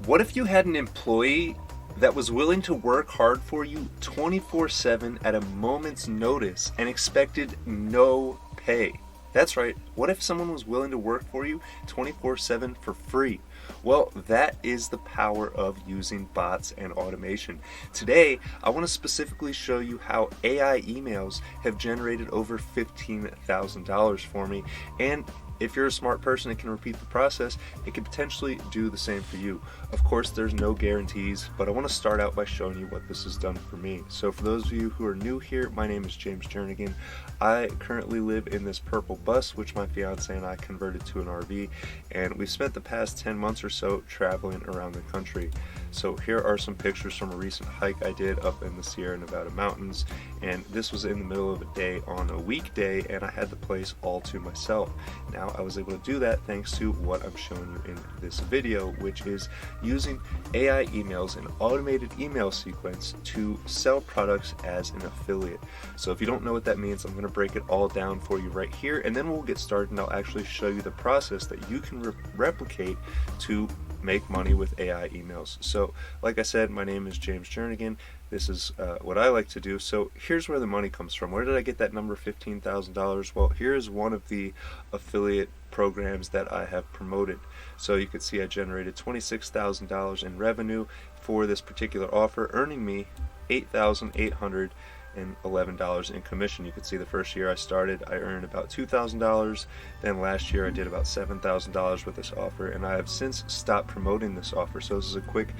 What if you had an employee that was willing to work hard for you 24/7 at a moment's notice and expected no pay? That's right. What if someone was willing to work for you 24/7 for free? Well, that is the power of using bots and automation. Today, I want to specifically show you how AI emails have generated over $15,000 for me, and if you're a smart person and can repeat the process, it could potentially do the same for you. Of course, there's no guarantees, but I want to start out by showing you what this has done for me. So for those of you who are new here, my name is James Jernigan. I currently live in this purple bus, which my fiance and I converted to an RV, and we've spent the past 10 months or so traveling around the country. So here are some pictures from a recent hike I did up in the Sierra Nevada mountains, and this was in the middle of a day on a weekday, and I had the place all to myself. Now, I was able to do that thanks to what I'm showing you in this video, which is using AI emails and automated email sequence to sell products as an affiliate. So if you don't know what that means, I'm going to break it all down for you right here, and then we'll get started and I'll actually show you the process that you can replicate to make money with AI emails. So like I said, my name is James Jernigan. This is what I like to do. So here's where the money comes from. Where did I get that number $15,000? Well, here's one of the affiliate programs that I have promoted. So you can see I generated $26,000 in revenue for this particular offer, earning me $8,811 in commission. You can see the first year I started, I earned about $2,000. Then last year I did about $7,000 with this offer, and I have since stopped promoting this offer. So this is a quick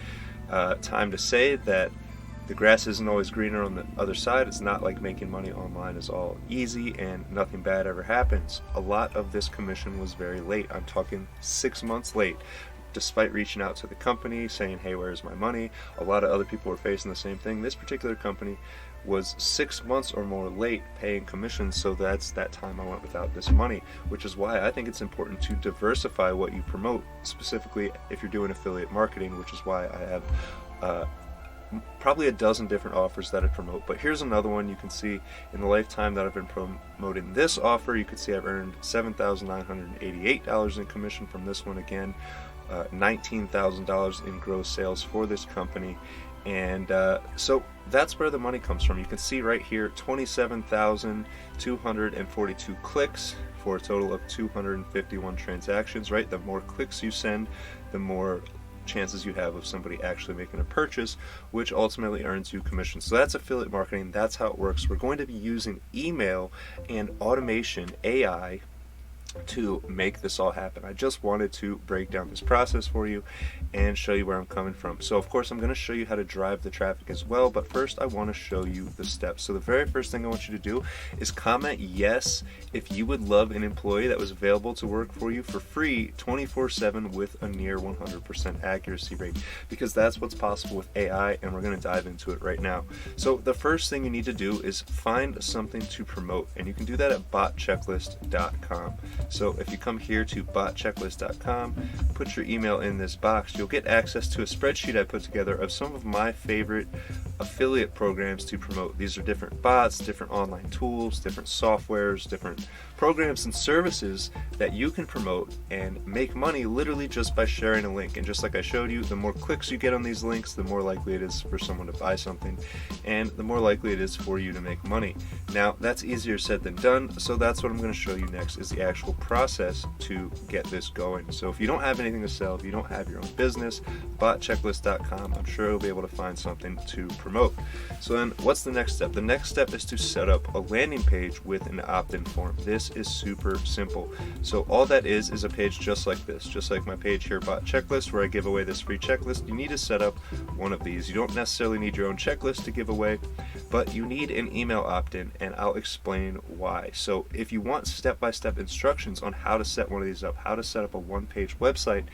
time to say that the grass isn't always greener on the other side. It's not like making money online is all easy and nothing bad ever happens. A lot of this commission was very late. I'm talking 6 months late. Despite reaching out to the company saying, hey, where's my money? A lot of other people were facing the same thing. This particular company was 6 months or more late paying commissions, so that's that time I went without this money, which is why I think it's important to diversify what you promote, specifically if you're doing affiliate marketing, which is why I have probably a dozen different offers that I promote. But here's another one. You can see in the lifetime that I've been promoting this offer, you can see I've earned $7,988 in commission from this one. Again, $19,000 in gross sales for this company. And so that's where the money comes from. You can see right here 27,242 clicks for a total of 251 transactions, right? The more clicks you send, the more chances you have of somebody actually making a purchase, which ultimately earns you commission. So that's affiliate marketing. That's how it works. We're going to be using email and automation, AI, to make this all happen. I just wanted to break down this process for you and show you where I'm coming from. So of course I'm going to show you how to drive the traffic as well, but first I want to show you the steps. So the very first thing I want you to do is comment yes if you would love an employee that was available to work for you for free 24/7 with a near 100% accuracy rate, because that's what's possible with AI, and we're going to dive into it right now. So the first thing you need to do is find something to promote, and you can do that at botchecklist.com. So if you come here to botchecklist.com, put your email in this box, you'll get access to a spreadsheet I put together of some of my favorite affiliate programs to promote. These are different bots, different online tools, different softwares, different programs and services that you can promote and make money literally just by sharing a link. And just like I showed you, the more clicks you get on these links, the more likely it is for someone to buy something, and the more likely it is for you to make money. Now, that's easier said than done, so that's what I'm going to show you next, is the actual process to get this going. So if you don't have anything to sell, if you don't have your own business, botchecklist.com, I'm sure you'll be able to find something to promote. So then what's the next step? The next step is to set up a landing page with an opt-in form. This is super simple. So all that is a page just like this, just like my page here, Bot Checklist, where I give away this free checklist. You need to set up one of these. You don't necessarily need your own checklist to give away, but you need an email opt-in, and I'll explain why. So if you want step-by-step instructions on how to set one of these up, how to set up a one-page website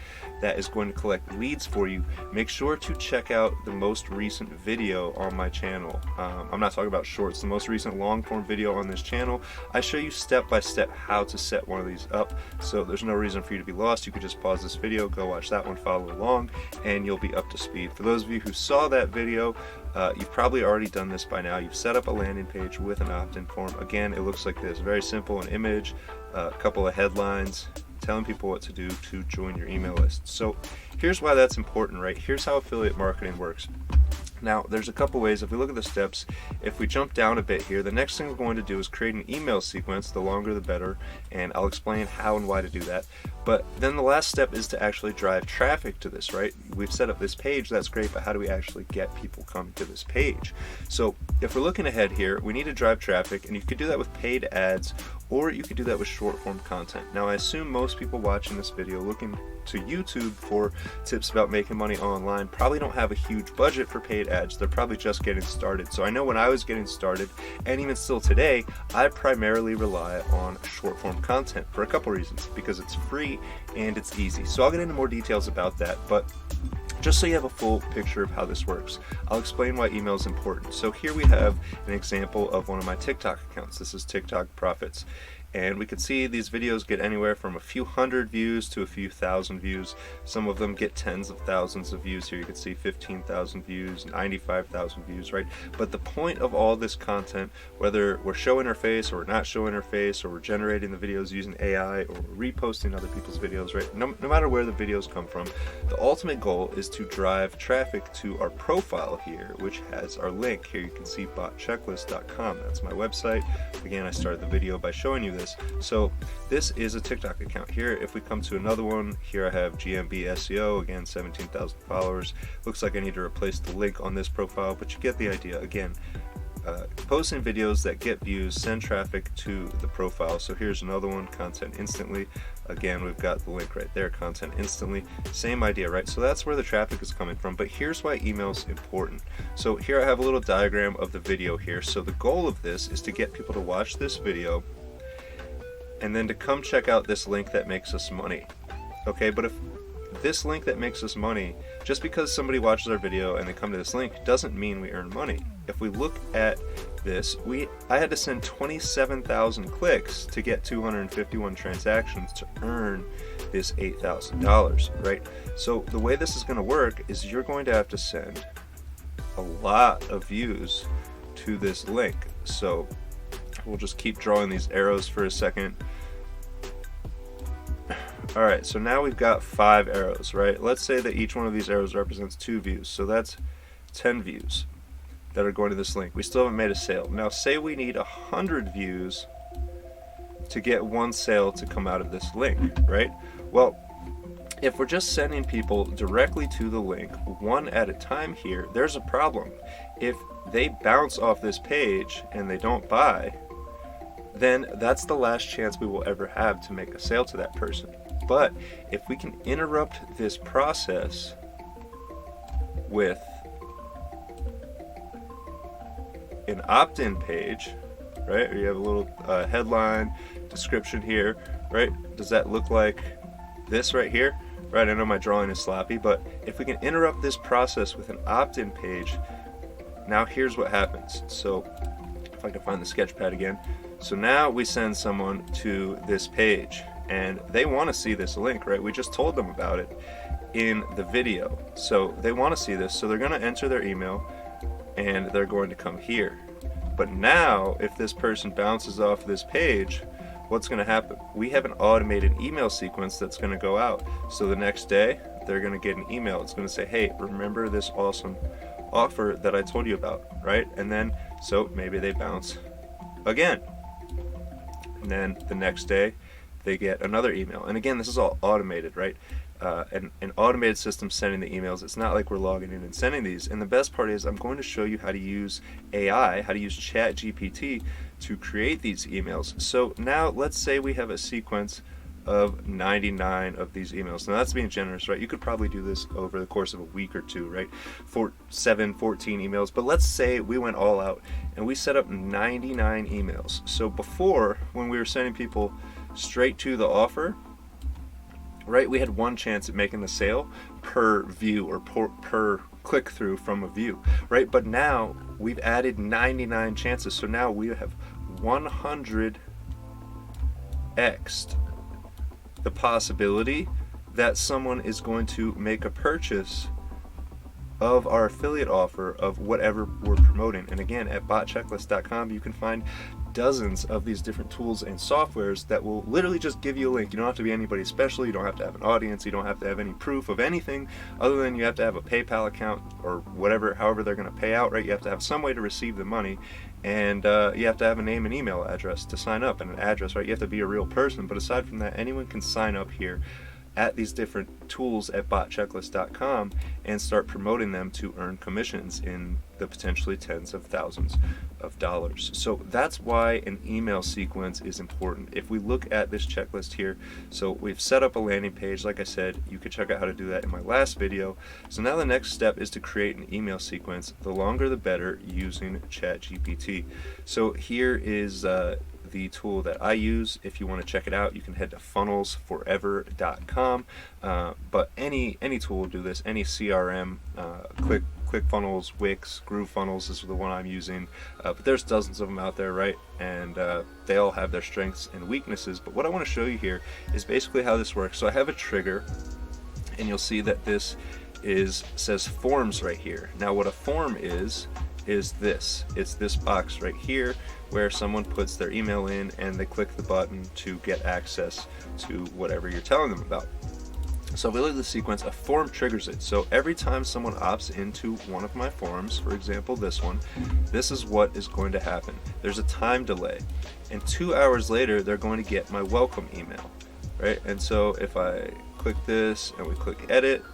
that is going to collect leads for you, make sure to check out the most recent video on my channel. I'm not talking about shorts, the most recent long-form video on this channel. I show you step-by-step how to set one of these up, so there's no reason for you to be lost. You could just pause this video, go watch that one, follow along, and you'll be up to speed. For those of you who saw that video, you've probably already done this by now. You've set up a landing page with an opt-in form. Again, it looks like this, very simple: an image, a couple of headlines, telling people what to do to join your email list. So here's why that's important, right? Here's how affiliate marketing works. Now, there's a couple ways. If we look at the steps, if we jump down a bit here, the next thing we're going to do is create an email sequence. The longer the better, and I'll explain how and why to do that. But then the last step is to actually drive traffic to this, right? We've set up this page, that's great, but how do we actually get people coming to this page? So if we're looking ahead here, we need to drive traffic, and you could do that with paid ads, or you could do that with short form content. Now, I assume most people watching this video looking to YouTube for tips about making money online probably don't have a huge budget for paid ads. They're probably just getting started. So I know when I was getting started, and even still today, I primarily rely on short form content for a couple reasons, because it's free and it's easy. So I'll get into more details about that, but just so you have a full picture of how this works, I'll explain why email is important. So here we have an example of one of my TikTok accounts. This is TikTok Profits. And we can see these videos get anywhere from a few hundred views to a few thousand views. Some of them get tens of thousands of views. Here you can see 15,000 views, 95,000 views, right? But the point of all this content, whether we're showing our face or we're not showing our face, or we're generating the videos using AI, or we're reposting other people's videos, right? No matter where the videos come from, the ultimate goal is to drive traffic to our profile here, which has our link. Here you can see botchecklist.com. That's my website. Again, I started the video by showing you this. So this is a TikTok account. Here, if we come to another one, here I have GMB SEO, again 17,000 followers. Looks like I need to replace the link on this profile, but you get the idea. Again, posting videos that get views send traffic to the profile. So here's another one, content instantly. Again, we've got the link right there, content instantly. Same idea, right? So that's where the traffic is coming from. But here's why email is important. So here I have a little diagram of the video here. So the goal of this is to get people to watch this video and then to come check out this link that makes us money. Okay, but if this link that makes us money, just because somebody watches our video and they come to this link, doesn't mean we earn money. If we look at this, I had to send 27,000 clicks to get 251 transactions to earn this $8,000, right? So the way this is going to work is you're going to have to send a lot of views to this link. So we'll just keep drawing these arrows for a second. Alright, so now we've got 5 arrows, right? Let's say that each one of these arrows represents 2 views, so that's 10 views that are going to this link. We still haven't made a sale. Now say we need 100 views to get 1 sale to come out of this link, right? Well, if we're just sending people directly to the link, one at a time here, there's a problem. If they bounce off this page and they don't buy, then that's the last chance we will ever have to make a sale to that person. But if we can interrupt this process with an opt-in page, right? Or you have a little headline, description here, right? Does that look like this right here? Right, I know my drawing is sloppy, but if we can interrupt this process with an opt-in page, now here's what happens. So if I can find the sketch pad again. So now we send someone to this page and they want to see this link, right? We just told them about it in the video. So they want to see this, so they're going to enter their email and they're going to come here. But now if this person bounces off this page, what's going to happen? We have an automated email sequence that's going to go out. So the next day they're going to get an email. It's going to say, hey, remember this awesome offer that I told you about, right? And then so maybe they bounce again, and then the next day they get another email. And again, this is all automated, right? An automated system sending the emails. It's not like we're logging in and sending these. And the best part is I'm going to show you how to use AI, how to use ChatGPT to create these emails. So now let's say we have a sequence of 99 of these emails. Now that's being generous, right? You could probably do this over the course of a week or two, right? For 14 emails. But let's say we went all out and we set up 99 emails. So before, when we were sending people straight to the offer, right, we had 1 chance at making the sale per view or per click through from a view, right? But now we've added 99 chances. So now we have 100x'd the possibility that someone is going to make a purchase of our affiliate offer of whatever we're promoting. And again, at botchecklist.com you can find dozens of these different tools and softwares that will literally just give you a link. You don't have to be anybody special, you don't have to have an audience, you don't have to have any proof of anything other than you have to have a PayPal account or whatever, however they're going to pay out, right? You have to have some way to receive the money, and you have to have a name and email address to sign up, and an address, right? You have to be a real person. But aside from that, anyone can sign up here at these different tools at botchecklist.com and start promoting them to earn commissions in the potentially tens of thousands of dollars. So that's why an email sequence is important. If we look at this checklist here, so we've set up a landing page. Like I said, you could check out how to do that in my last video. So now the next step is to create an email sequence. The longer the better, using ChatGPT. So here is the tool that I use. If you want to check it out, you can head to funnelsforever.com. But any tool will do this. Any CRM, ClickFunnels, Wix, GrooveFunnels is the one I'm using. But there's dozens of them out there, right? And they all have their strengths and weaknesses. But what I want to show you here is basically how this works. So I have a trigger, and you'll see that this says forms right here. Now what a form is this. It's this box right here where someone puts their email in and they click the button to get access to whatever you're telling them about. So if we look at the sequence, a form triggers it. So every time someone opts into one of my forms, for example this one, this is what is going to happen. There's a time delay, and 2 hours later they're going to get my welcome email, right? And so if I click this and we click edit,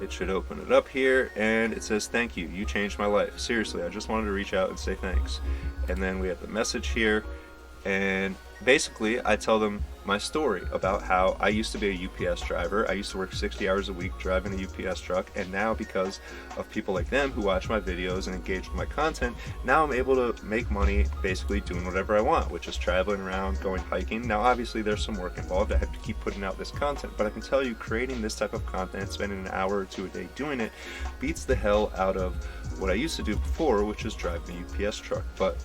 it should open it up here, and it says, "Thank you, you changed my life. Seriously, I just wanted to reach out and say thanks." And then we have the message here, and basically I tell them my story about how I used to be a UPS driver. I used to work 60 hours a week driving a UPS truck, and now because of people like them who watch my videos and engage with my content, now I'm able to make money basically doing whatever I want, which is traveling around, going hiking. Now obviously there's some work involved. I have to keep putting out this content, but I can tell you creating this type of content, spending an hour or two a day doing it, beats the hell out of what I used to do before, which is driving a UPS truck. But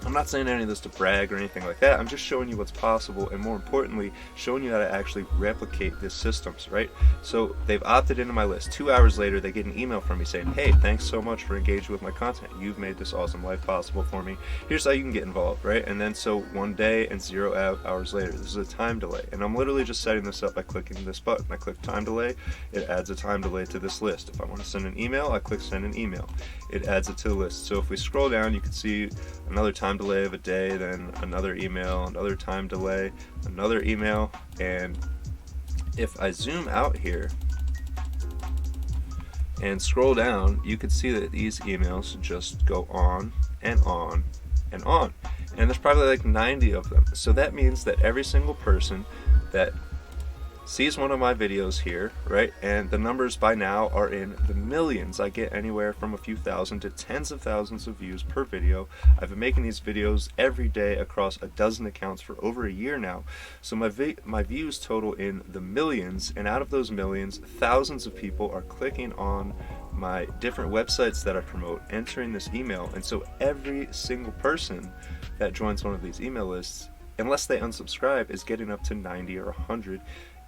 I'm not saying any of this to brag or anything like that. I'm just showing you what's possible, and more importantly, showing you how to actually replicate these systems, right? So they've opted into my list. 2 hours later, they get an email from me saying, "Hey, thanks so much for engaging with my content. You've made this awesome life possible for me. Here's how you can get involved," right? And then so 1 day and 0 hours later, this is a time delay. And I'm literally just setting this up by clicking this button. I click time delay, it adds a time delay to this list. If I want to send an email, I click send an email. It adds it to the list. So if we scroll down, you can see another time delay of a day, then another email, another time delay, another email. And if I zoom out here and scroll down, you can see that these emails just go on and on and on. And there's probably like 90 of them. So that means that every single person that sees one of my videos here, right, and the numbers by now are in the millions. I get anywhere from a few thousand to tens of thousands of views per video. I've been making these videos every day across a dozen accounts for over a year now. So my views total in the millions, and out of those millions, thousands of people are clicking on my different websites that I promote, entering this email. And so every single person that joins one of these email lists, unless they unsubscribe, is getting up to 90 or 100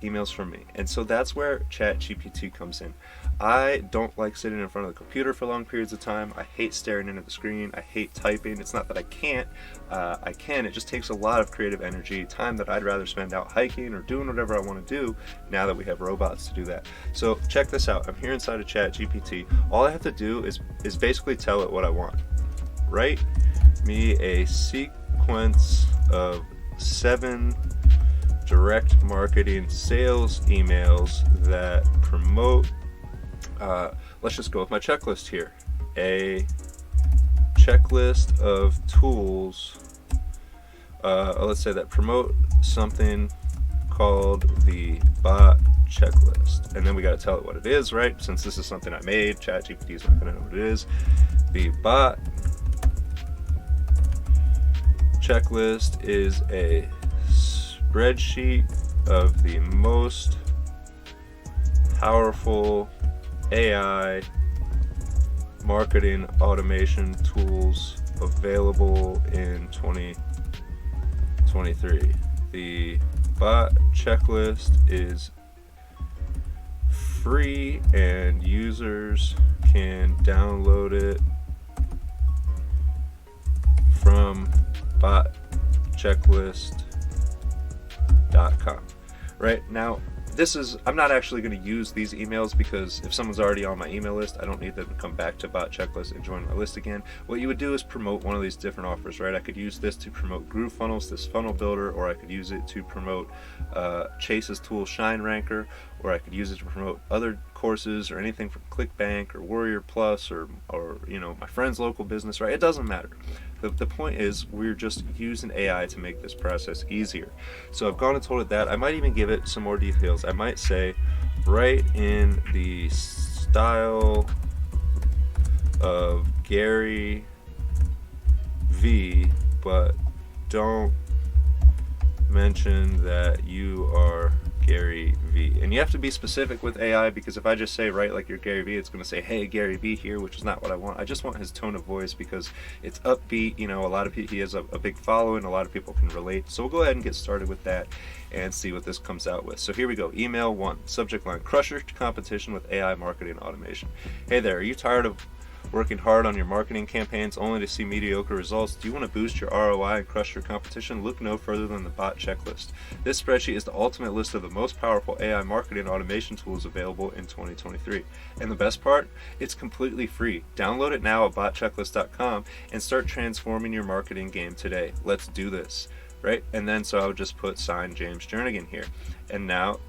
emails from me. And so that's where ChatGPT comes in. I don't like sitting in front of the computer for long periods of time. I hate staring into the screen. I hate typing. It's not that I can't. I can. It just takes a lot of creative energy, time that I'd rather spend out hiking or doing whatever I want to do now that we have robots to do that. So check this out. I'm here inside of ChatGPT. All I have to do is basically tell it what I want. Write me a sequence of 7 direct marketing sales emails that promote, let's just go with my checklist here, a checklist of tools, let's say that promote something called the bot checklist. And then we got to tell it what it is, right? Since this is something I made, ChatGPT is not going to know what it is. The bot checklist is a spreadsheet of the most powerful AI marketing automation tools available in 2023. The bot checklist is free and users can download it from botchecklist.com. Right now, I'm not actually going to use these emails because if someone's already on my email list, I don't need them to come back to Bot Checklist and join my list again. What you would do is promote one of these different offers, right? I could use this to promote GrooveFunnels, this funnel builder, or I could use it to promote Chase's tool Shine Ranker, or I could use it to promote other courses or anything from ClickBank or Warrior Plus or my friend's local business, right? It doesn't matter. The point is we're just using AI to make this process easier. So I've gone and told it that. I might even give it some more details. I might say, write in the style of Gary V, but don't mention that you are Gary V. And you have to be specific with AI, because if I just say write like you're Gary V, it's going to say, hey, Gary V here, which is not what I want. I just want his tone of voice because it's upbeat. A lot of people, he has a big following, a lot of people can relate. So we'll go ahead and get started with that and see what this comes out with. So here we go. Email 1, subject line, crush your competition with AI marketing automation. Hey there, are you tired of working hard on your marketing campaigns only to see mediocre results? Do you want to boost your ROI and crush your competition? Look no further than the Bot Checklist. This spreadsheet is the ultimate list of the most powerful AI marketing automation tools available in 2023. And the best part? It's completely free. Download it now at botchecklist.com and start transforming your marketing game today. Let's do this, right? And then so I would just put signed James Jernigan here. And now,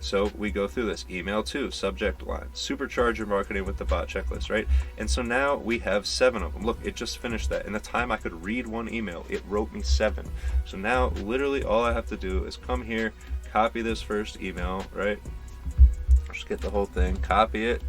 so we go through this. Email 2, subject line, supercharge your marketing with the Bot Checklist, right? And so now we have 7 of them. Look, it just finished that. In the time I could read one email, it wrote me 7. So now literally all I have to do is come here, copy this first email, right? Just get the whole thing, copy it,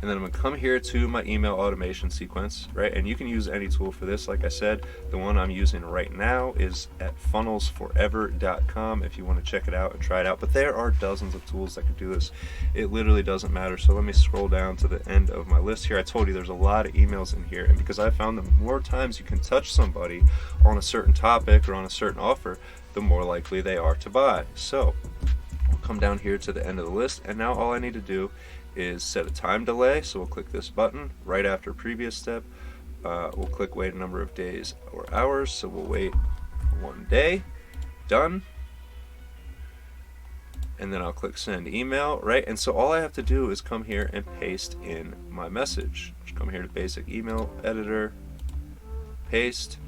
and then I'm going to come here to my email automation sequence, right? And you can use any tool for this. Like I said, the one I'm using right now is at funnelsforever.com if you want to check it out and try it out. But there are dozens of tools that can do this. It literally doesn't matter. So let me scroll down to the end of my list here. I told you there's a lot of emails in here, and because I found the more times you can touch somebody on a certain topic or on a certain offer, the more likely they are to buy. So we'll come down here to the end of the list, and now all I need to do is set a time delay. So we'll click this button right after previous step. We'll click wait a number of days or hours. So we'll wait 1 day. Done. And then I'll click send email, right? And so all I have to do is come here and paste in my message. Just come here to basic email editor, paste.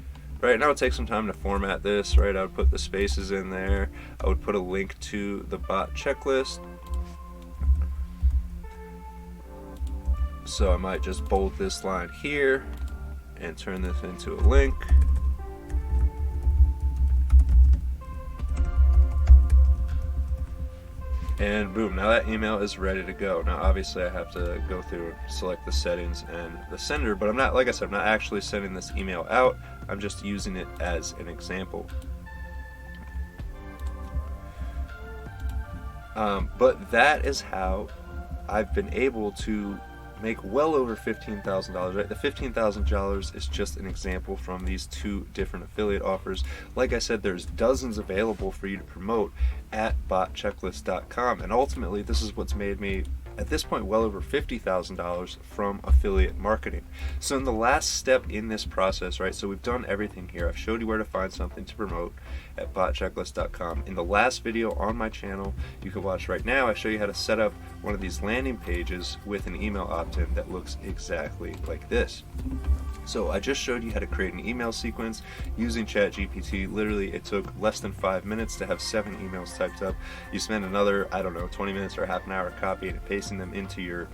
Right now it takes some time to format this, right? I would put the spaces in there. I would put a link to the Bot Checklist. So I might just bold this line here and turn this into a link. And boom, now that email is ready to go. Now obviously I have to go through and select the settings and the sender, but I'm not, like I said, I'm not actually sending this email out. I'm just using it as an example. But that is how I've been able to make well over $15,000, right? The $15,000 is just an example from these 2 different affiliate offers. Like I said, there's dozens available for you to promote at botchecklist.com, and ultimately this is what's made me at this point well over $50,000 from affiliate marketing. So in the last step in this process, right, so we've done everything here. I've showed you where to find something to promote at botchecklist.com. In the last video on my channel, you can watch right now, I show you how to set up one of these landing pages with an email opt-in that looks exactly like this. So I just showed you how to create an email sequence using ChatGPT. Literally, it took less than 5 minutes to have 7 emails typed up. You spend another, 20 minutes or half an hour copying and pasting them into your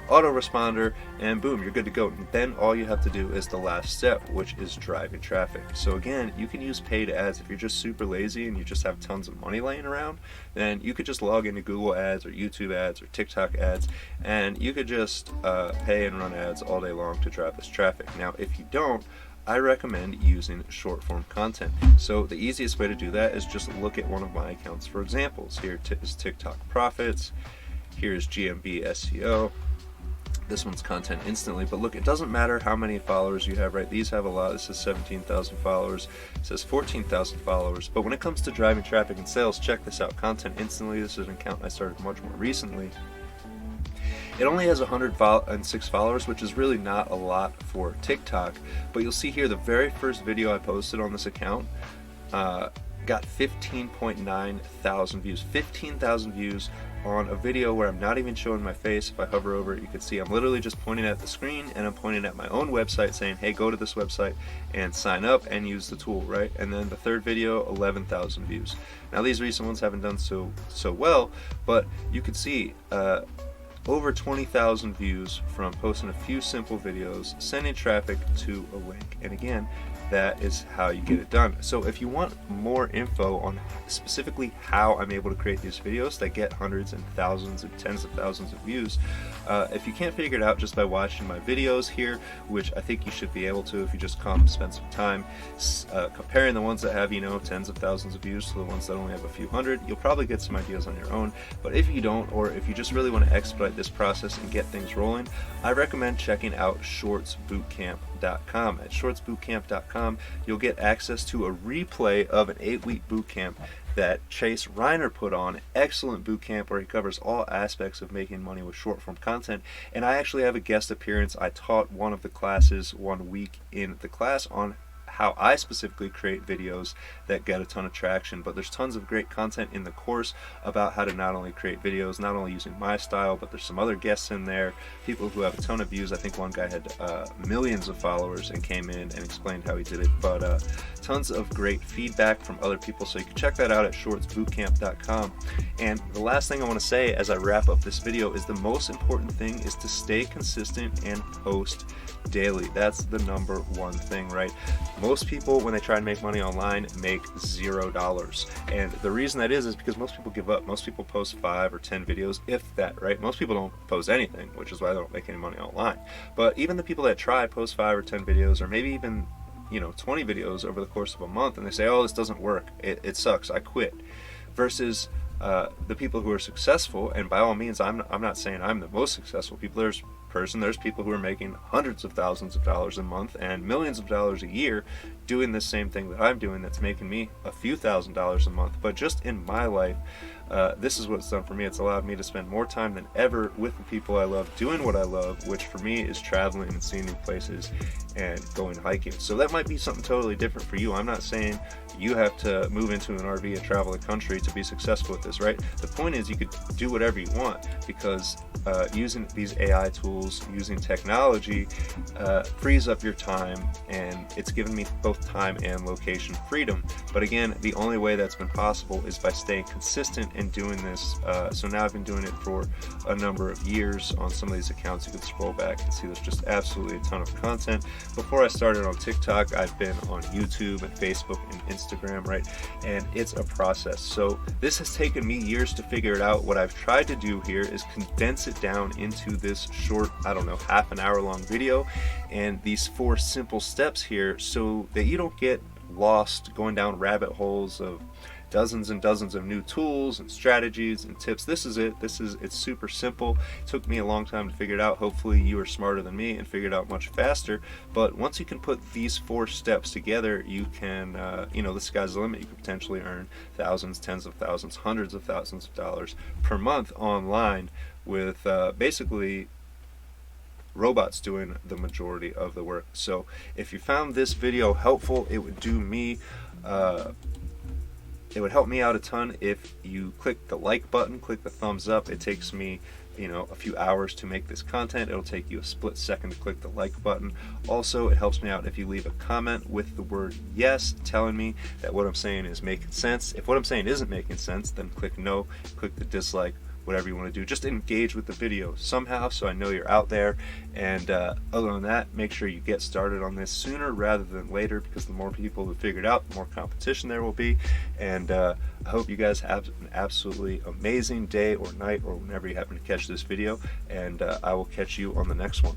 autoresponder, and boom, you're good to go. And then all you have to do is the last step, which is driving traffic. So again, you can use paid ads. If you're just super lazy and you just have tons of money laying around, then you could just log into Google ads or YouTube ads or TikTok ads, and you could just pay and run ads all day long to drive this traffic. Now, if you don't, I recommend using short form content. So the easiest way to do that is just look at one of my accounts for examples. Here is TikTok profits. Here's GMB SEO. This one's content instantly, but look, it doesn't matter how many followers you have, right? These have a lot. This says 17,000 followers. It says 14,000 followers. But when it comes to driving traffic and sales, check this out. Content instantly. This is an account I started much more recently. It only has 106 followers, which is really not a lot for TikTok, but you'll see here the very first video I posted on this account got 15.9 thousand views. 15,000 views on a video where I'm not even showing my face. If I hover over it, you can see I'm literally just pointing at the screen, and I'm pointing at my own website saying, hey, go to this website and sign up and use the tool, right? And then the third video, 11,000 views. Now these recent ones haven't done so well, but you can see over 20,000 views from posting a few simple videos, sending traffic to a link. And again, that is how you get it done. So if you want more info on specifically how I'm able to create these videos that get hundreds and thousands and tens of thousands of views, if you can't figure it out just by watching my videos here, which I think you should be able to if you just come spend some time comparing the ones that have, you know, tens of thousands of views to the ones that only have a few hundred, you'll probably get some ideas on your own. But if you don't, or if you just really want to expedite this process and get things rolling, I recommend checking out shortsbootcamp.com. At shortsbootcamp.com, you'll get access to a replay of an 8-week boot camp that Chase Reiner put on. Excellent boot camp where he covers all aspects of making money with short form content. And I actually have a guest appearance. I taught one of the classes 1 week in the class on how I specifically create videos that get a ton of traction. But there's tons of great content in the course about how to not only create videos, not only using my style, but there's some other guests in there, people who have a ton of views. I think one guy had millions of followers and came in and explained how he did it. But tons of great feedback from other people, so you can check that out at shortsbootcamp.com. And the last thing I want to say as I wrap up this video is the most important thing is to stay consistent and post daily. That's the number one thing, right? Most people, when they try and make money online, make $0. And the reason that is because most people give up. Most people post 5 or 10 videos, if that, right? Most people don't post anything, which is why they don't make any money online. But even the people that try post 5 or 10 videos, or maybe even 20 videos over the course of a month, and they say, oh, this doesn't work, it sucks, I quit. Versus the people who are successful, and by all means, I'm not saying I'm the most successful people. There's people who are making hundreds of thousands of dollars a month and millions of dollars a year doing the same thing that I'm doing that's making me a few $1,000s a month. But just in my life, this is what it's done for me. It's allowed me to spend more time than ever with the people I love, doing what I love, which for me is traveling and seeing new places and going hiking. So that might be something totally different for you. I'm not saying you have to move into an RV and travel the country to be successful with this, right? The point is you could do whatever you want, because using these AI tools, using technology, frees up your time, and it's given me both time and location freedom. But again, the only way that's been possible is by staying consistent and doing this. So now I've been doing it for a number of years on some of these accounts. You can scroll back and see there's just absolutely a ton of content. Before I started on TikTok, I've been on YouTube and Facebook and Instagram, right? And it's a process. So this has taken me years to figure it out. What I've tried to do here is condense it down into this short, I don't know, half an hour long video, and these 4 simple steps here, so that you don't get lost going down rabbit holes of dozens and dozens of new tools and strategies and tips. This is it. It's super simple. It took me a long time to figure it out. Hopefully you are smarter than me and figured it out much faster. But once you can put these 4 steps together, you can, the sky's the limit. You can potentially earn thousands, tens of thousands, hundreds of thousands of dollars per month online with basically robots doing the majority of the work. So if you found this video helpful, it would do me it would help me out a ton if you click the like button, click the thumbs up. It takes me a few hours to make this content. It'll take you a split second to click the like button. Also, it helps me out if you leave a comment with the word yes, telling me that what I'm saying is making sense. If what I'm saying isn't making sense, then click no, click the dislike, whatever you want to do. Just engage with the video somehow so I know you're out there. And other than that, make sure you get started on this sooner rather than later, because the more people who figure it out, the more competition there will be. And I hope you guys have an absolutely amazing day or night or whenever you happen to catch this video, and I will catch you on the next one.